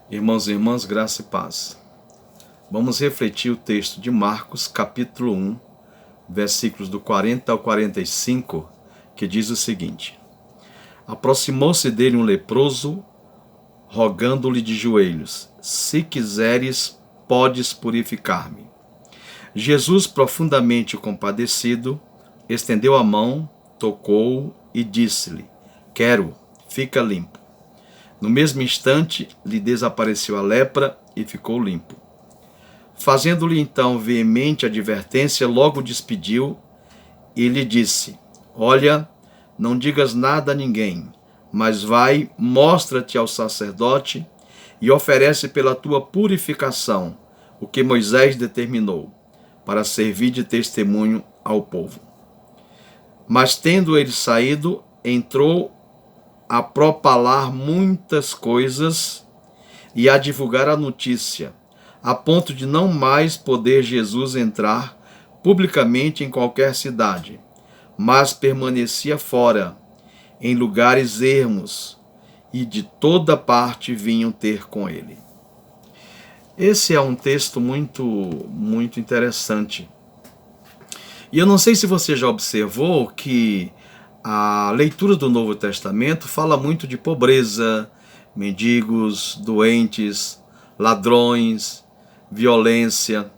Irmãos e irmãs, graça e paz. Vamos refletir o texto de Marcos, capítulo 1, versículos do 40 ao 45, que diz o seguinte: Aproximou-se dele um leproso, rogando-lhe de joelhos: Se quiseres, podes purificar-me. Jesus, profundamente compadecido, estendeu a mão, tocou-o e disse-lhe: Quero, fica limpo. No mesmo instante, lhe desapareceu a lepra e ficou limpo. Fazendo-lhe então veemente advertência, logo despediu e lhe disse: Olha, não digas nada a ninguém, mas vai, mostra-te ao sacerdote e oferece pela tua purificação o que Moisés determinou, para servir de testemunho ao povo. Mas tendo ele saído, entrou a propalar muitas coisas e a divulgar a notícia, a ponto de não mais poder Jesus entrar publicamente em qualquer cidade, mas permanecia fora, em lugares ermos, e de toda parte vinham ter com ele. Esse é um texto muito interessante. E eu não sei se você já observou que a leitura do Novo Testamento fala muito de pobreza, mendigos, doentes, ladrões, violência.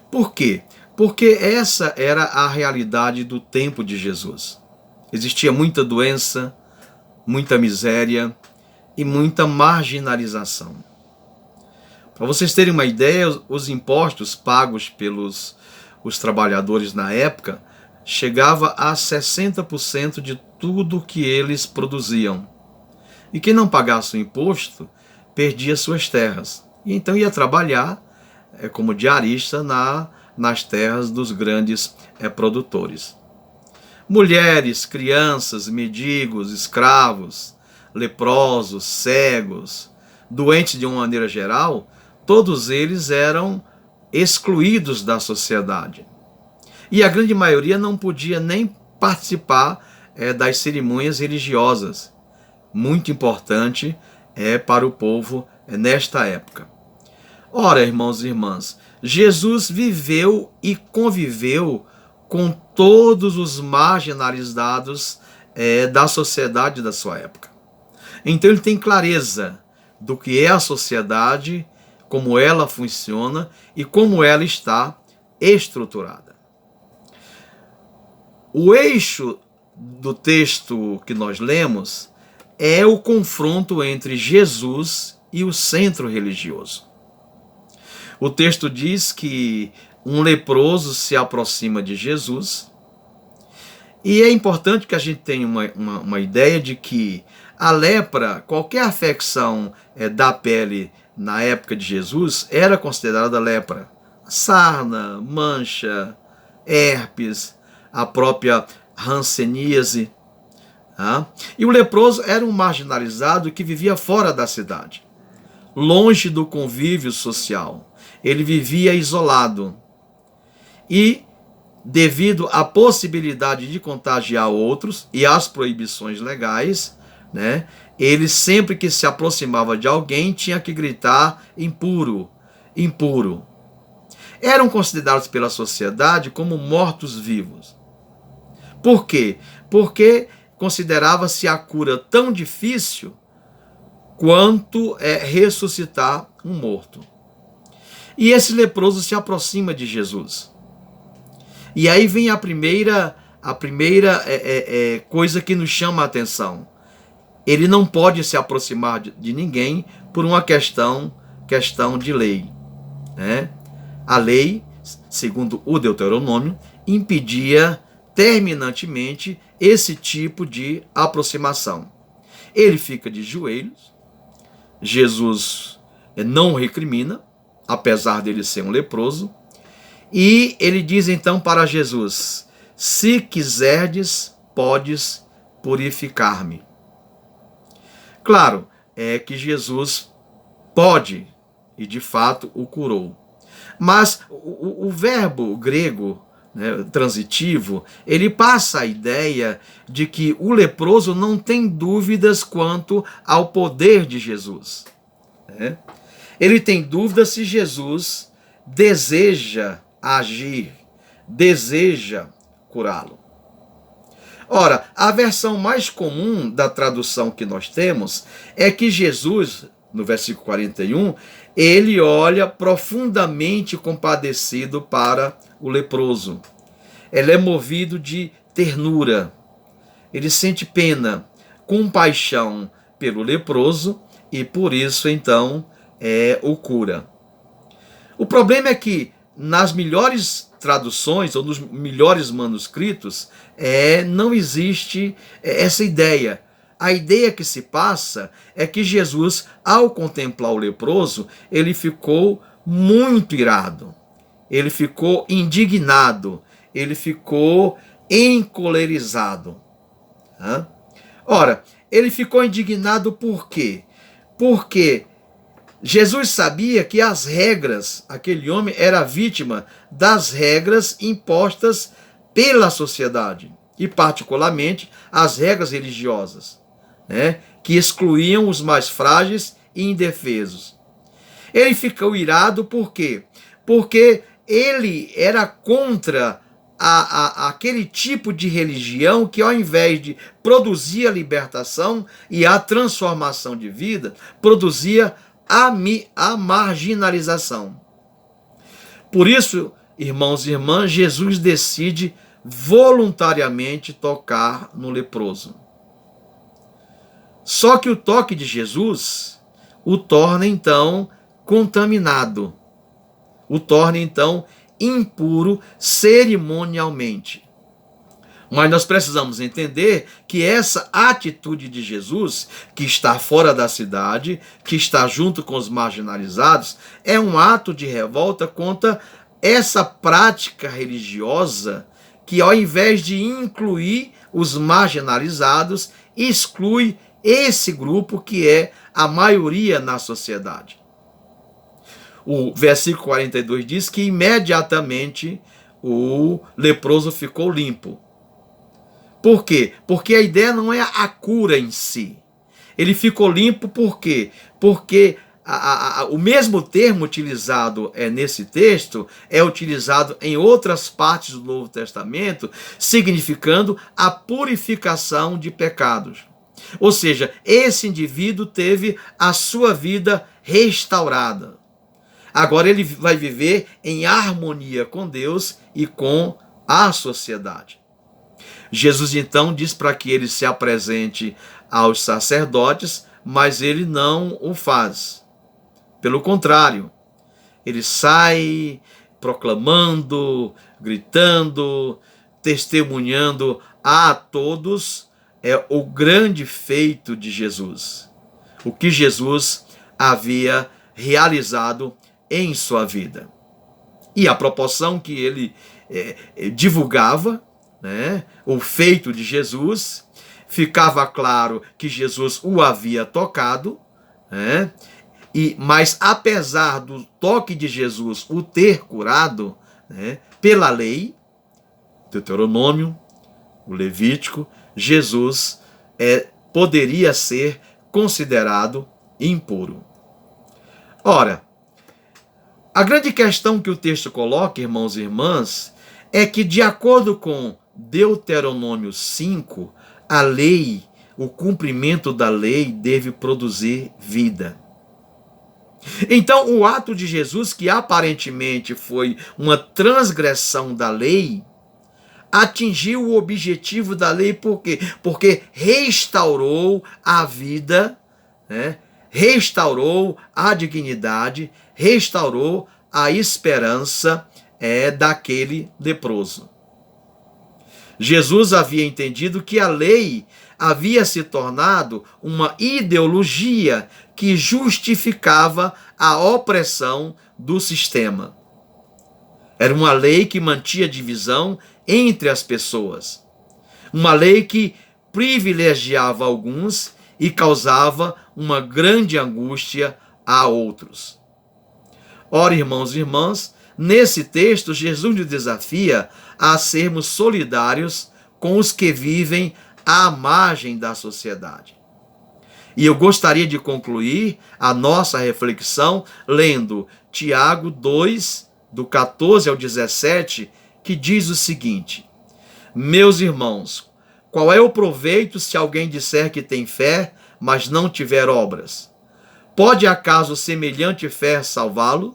Por quê? Porque essa era a realidade do tempo de Jesus. Existia muita doença, muita miséria e muita marginalização. Para vocês terem uma ideia, os impostos pagos pelos os trabalhadores na época chegava a 60% de tudo que eles produziam. E quem não pagasse o imposto perdia suas terras. E então ia trabalhar como diarista nas terras dos grandes produtores. Mulheres, crianças, mendigos, escravos, leprosos, cegos, doentes de uma maneira geral, todos eles eram excluídos da sociedade. E a grande maioria não podia nem participar das cerimônias religiosas. Muito importante para o povo nesta época. Ora, irmãos e irmãs, Jesus viveu e conviveu com todos os marginalizados da sociedade da sua época. Então ele tem clareza do que é a sociedade, como ela funciona e como ela está estruturada. O eixo do texto que nós lemos é o confronto entre Jesus e o centro religioso. O texto diz que um leproso se aproxima de Jesus, e é importante que a gente tenha uma ideia de que a lepra, qualquer afecção da pele na época de Jesus, era considerada lepra. Sarna, mancha, herpes, a própria hanseníase. E o leproso era um marginalizado que vivia fora da cidade, longe do convívio social. Ele vivia isolado. E, devido à possibilidade de contagiar outros e às proibições legais, ele sempre que se aproximava de alguém tinha que gritar: impuro, impuro. Eram considerados pela sociedade como mortos-vivos. Por quê? Porque considerava-se a cura tão difícil quanto ressuscitar um morto. E esse leproso se aproxima de Jesus. E aí vem a primeira coisa que nos chama a atenção. Ele não pode se aproximar de ninguém por uma questão de lei. A lei, segundo o Deuteronômio, impedia terminantemente esse tipo de aproximação. Ele fica de joelhos, Jesus não recrimina, apesar dele ser um leproso, e ele diz então para Jesus: se quiserdes, podes purificar-me. Claro, é que Jesus pode, e de fato o curou. Mas o verbo grego transitivo, ele passa a ideia de que o leproso não tem dúvidas quanto ao poder de Jesus. né? Ele tem dúvida se Jesus deseja agir, deseja curá-lo. Ora, a versão mais comum da tradução que nós temos é que Jesus, no versículo 41, ele olha profundamente compadecido para o leproso. Ele é movido de ternura. Ele sente pena, compaixão pelo leproso e por isso, então, o cura. O problema é que nas melhores traduções ou nos melhores manuscritos não existe essa ideia. A ideia que se passa é que Jesus, ao contemplar o leproso, ele ficou muito irado, ele ficou indignado, ele ficou encolerizado. Ora, ele ficou indignado por quê? Porque Jesus sabia que as regras, aquele homem era vítima das regras impostas pela sociedade, e particularmente as regras religiosas, né, que excluíam os mais frágeis e indefesos. Ele ficou irado por quê? Porque ele era contra aquele tipo de religião que, ao invés de produzir a libertação e a transformação de vida, produzia a marginalização. Por isso, irmãos e irmãs, Jesus decide voluntariamente tocar no leproso. Só que o toque de Jesus o torna então contaminado, o torna então impuro cerimonialmente. Mas nós precisamos entender que essa atitude de Jesus, que está fora da cidade, que está junto com os marginalizados, é um ato de revolta contra essa prática religiosa que, ao invés de incluir os marginalizados, exclui esse grupo que é a maioria na sociedade. O versículo 42 diz que imediatamente o leproso ficou limpo. Por quê? Porque a ideia não é a cura em si. Ele ficou limpo por quê? Porque o mesmo termo utilizado nesse texto é utilizado em outras partes do Novo Testamento, significando a purificação de pecados. Ou seja, esse indivíduo teve a sua vida restaurada. Agora ele vai viver em harmonia com Deus e com a sociedade. Jesus então diz para que ele se apresente aos sacerdotes, mas ele não o faz. Pelo contrário, ele sai proclamando, gritando, testemunhando a todos o grande feito de Jesus, o que Jesus havia realizado em sua vida. E a proporção que ele divulgava, né, o feito de Jesus, ficava claro que Jesus o havia tocado, né, mas apesar do toque de Jesus o ter curado, né, pela lei, Deuteronômio, o Levítico, Jesus poderia ser considerado impuro. Ora, a grande questão que o texto coloca, irmãos e irmãs, é que, de acordo com Deuteronômio 5, a lei, o cumprimento da lei deve produzir vida. Então, o ato de Jesus, que aparentemente foi uma transgressão da lei, atingiu o objetivo da lei, por quê? Porque restaurou a vida, né? Restaurou a dignidade, restaurou a esperança daquele leproso. Jesus havia entendido que a lei havia se tornado uma ideologia que justificava a opressão do sistema. Era uma lei que mantinha divisão entre as pessoas. Uma lei que privilegiava alguns e causava uma grande angústia a outros. Ora, irmãos e irmãs, nesse texto, Jesus nos desafia a sermos solidários com os que vivem à margem da sociedade. E eu gostaria de concluir a nossa reflexão lendo Tiago 2, do 14 ao 17, que diz o seguinte: Meus irmãos, qual é o proveito se alguém disser que tem fé, mas não tiver obras? Pode acaso semelhante fé salvá-lo?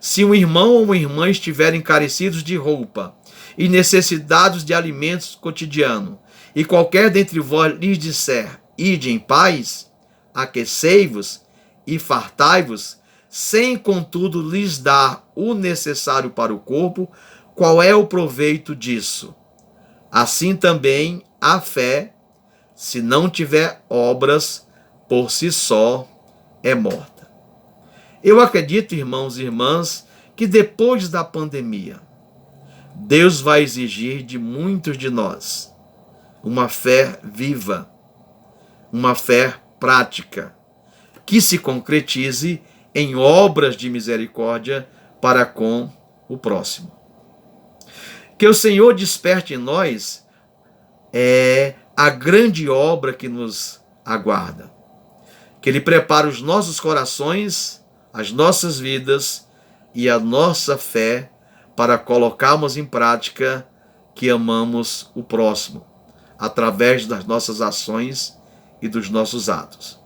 Se um irmão ou uma irmã estiverem carecidos de roupa e necessitados de alimentos cotidianos, e qualquer dentre vós lhes disser, ide em paz, aquecei-vos e fartai-vos, sem contudo lhes dar o necessário para o corpo, qual é o proveito disso? Assim também a fé, se não tiver obras, por si só é morta. Eu acredito, irmãos e irmãs, que depois da pandemia, Deus vai exigir de muitos de nós uma fé viva, uma fé prática, que se concretize em obras de misericórdia para com o próximo. Que o Senhor desperte em nós a grande obra que nos aguarda. Que Ele prepare os nossos corações, as nossas vidas e a nossa fé para colocarmos em prática que amamos o próximo, através das nossas ações e dos nossos atos.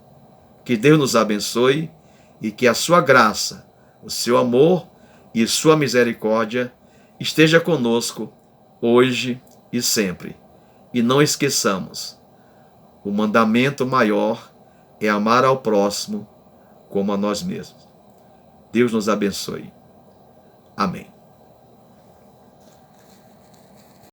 Que Deus nos abençoe e que a sua graça, o seu amor e sua misericórdia esteja conosco hoje e sempre. E não esqueçamos, o mandamento maior é amar ao próximo como a nós mesmos. Deus nos abençoe. Amém.